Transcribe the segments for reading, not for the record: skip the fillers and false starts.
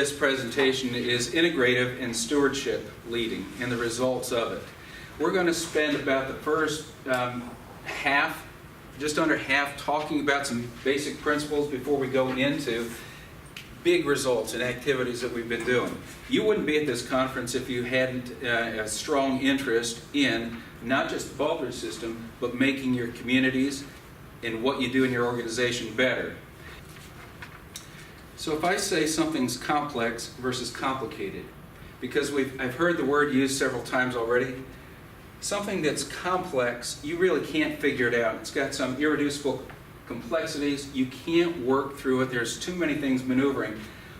this presentation is integrative and stewardship leading and the results of it. We're going to spend about the first half, just under half, talking about some basic principles before we go into big results and activities that we've been doing. You wouldn't be at this conference if you hadn't a strong interest in not just the Baldrige System, but making your communities and what you do in your organization better. So if I say something's complex versus complicated, because I've heard the word used several times already, something that's complex, you really can't figure it out. It's got some irreducible complexities. You can't work through it. There's too many things maneuvering.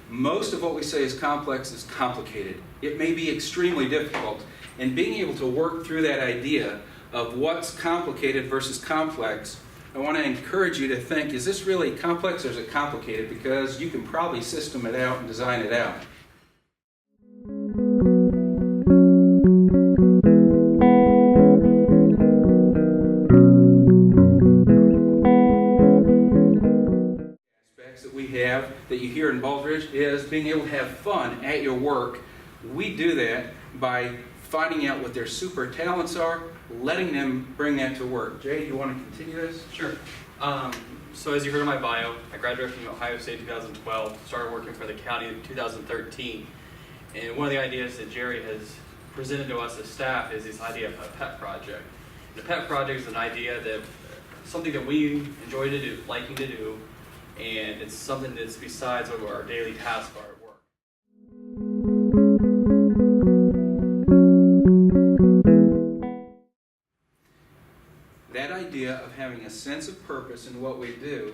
Most of what we say is complex is complicated. It may be extremely difficult. And being able to work through that idea of what's complicated versus complex, I want to encourage you to think, is this really complex or is it complicated? Because you can probably system it out and design it out. Aspects that we have, that you hear in Baldrige, is being able to have fun at your work. We do that by finding out what their super talents are, letting them bring that to work. Jay, do you want to continue this? Sure. So as you heard in my bio, I graduated from Ohio State in 2012, started working for the county in 2013. And one of the ideas that Jerry has presented to us as staff is this idea of a pet project. And a pet project is an idea that, something that we enjoy to do, liking to do, and it's something that's besides what our daily tasks are at work. That idea of having a sense of purpose in what we do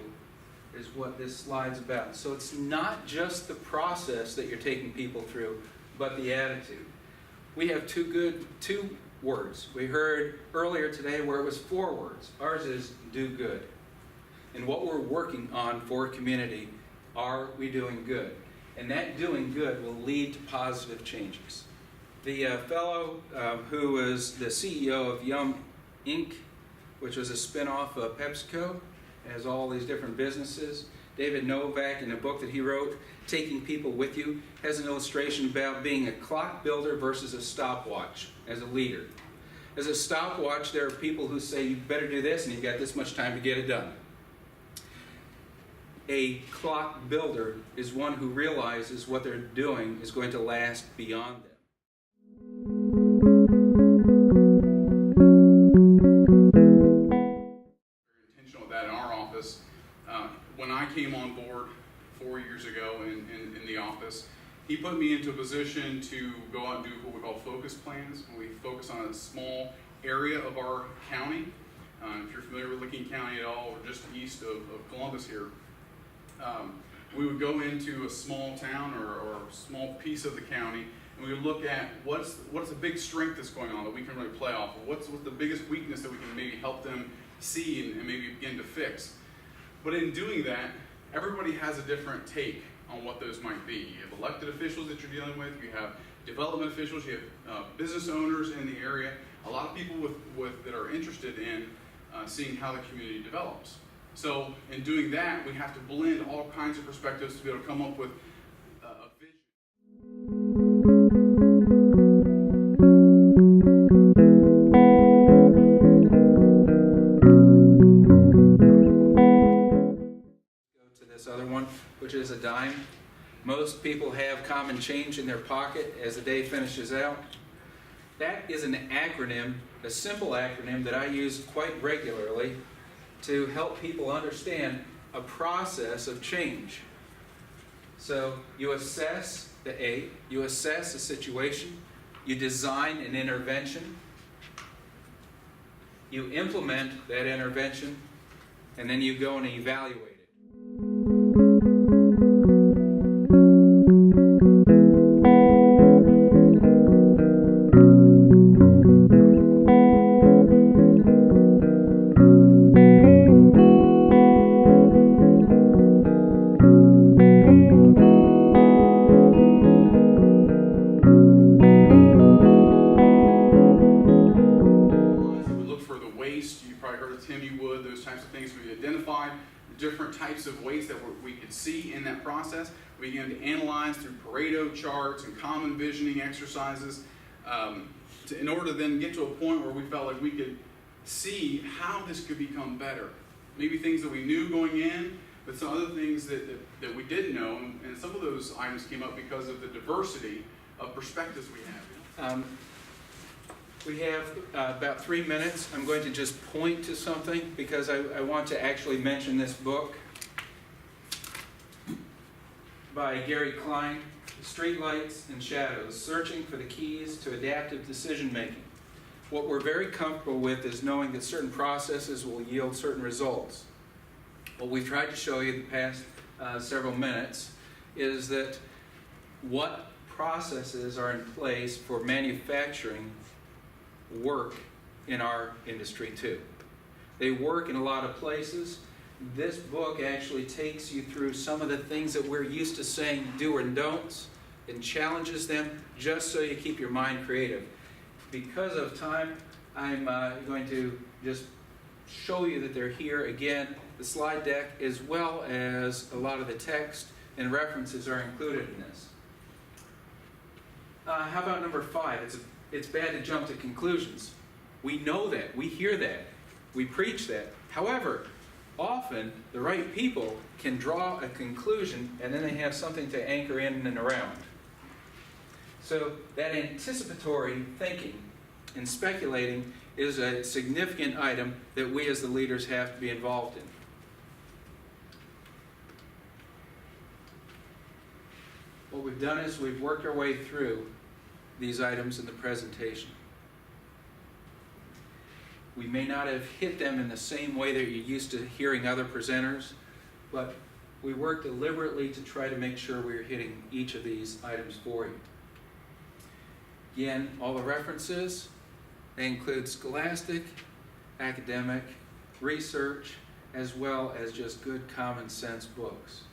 is what this slide's about. So it's not just the process that you're taking people through, but the attitude. We have two words. We heard earlier today where it was 4 words. Ours is do good. And what we're working on for a community, are we doing good? And that doing good will lead to positive changes. The fellow who was the CEO of Yum Inc., which was a spin-off of PepsiCo, has all these different businesses. David Novak, in a book that he wrote, Taking People With You, has an illustration about being a clock builder versus a stopwatch as a leader. As a stopwatch, there are people who say, you better do this, and you've got this much time to get it done. A clock builder is one who realizes what they're doing is going to last beyond them. When I came on board 4 years ago in the office, he put me into a position to go out and do what we call focus plans. We focus on a small area of our county. If you're familiar with Licking County at all, or just east of Columbus here, we would go into a small town or a small piece of the county, and we would look at what's the big strength that's going on that we can really play off of. What's the biggest weakness that we can maybe help them see and maybe begin to fix. But in doing that, everybody has a different take on what those might be. You have elected officials that you're dealing with, you have development officials, you have business owners in the area, a lot of people that are interested in seeing how the community develops. So in doing that, we have to blend all kinds of perspectives to be able to come up with a vision. Other one, which is a dime. Most people have common change in their pocket as the day finishes out. That is an acronym, a simple acronym that I use quite regularly to help people understand a process of change. So you assess you assess a situation, you design an intervention, you implement that intervention, and then you go and evaluate it. Those types of things. We identified different types of waste that we could see in that process. We began to analyze through Pareto charts and common visioning exercises in order to then get to a point where we felt like we could see how this could become better. Maybe things that we knew going in, but some other things that we didn't know, and some of those items came up because of the diversity of perspectives we have. We have about 3 minutes. I'm going to just point to something because I want to actually mention this book by Gary Klein, Streetlights and Shadows, Searching for the Keys to Adaptive Decision Making. What we're very comfortable with is knowing that certain processes will yield certain results. What we've tried to show you the past several minutes is that what processes are in place for manufacturing work in our industry too. They work in a lot of places. This book actually takes you through some of the things that we're used to saying do or don'ts and challenges them just so you keep your mind creative. Because of time, I'm going to just show you that they're here again. The slide deck as well as a lot of the text and references are included in this. How about number 5? It's bad to jump to conclusions. We know that. We hear that. We preach that. However, often the right people can draw a conclusion and then they have something to anchor in and around. So that anticipatory thinking and speculating is a significant item that we as the leaders have to be involved in. What we've done is we've worked our way through these items in the presentation. We may not have hit them in the same way that you're used to hearing other presenters, but we worked deliberately to try to make sure we were hitting each of these items for you. Again, all the references, they include scholastic, academic, research, as well as just good common sense books.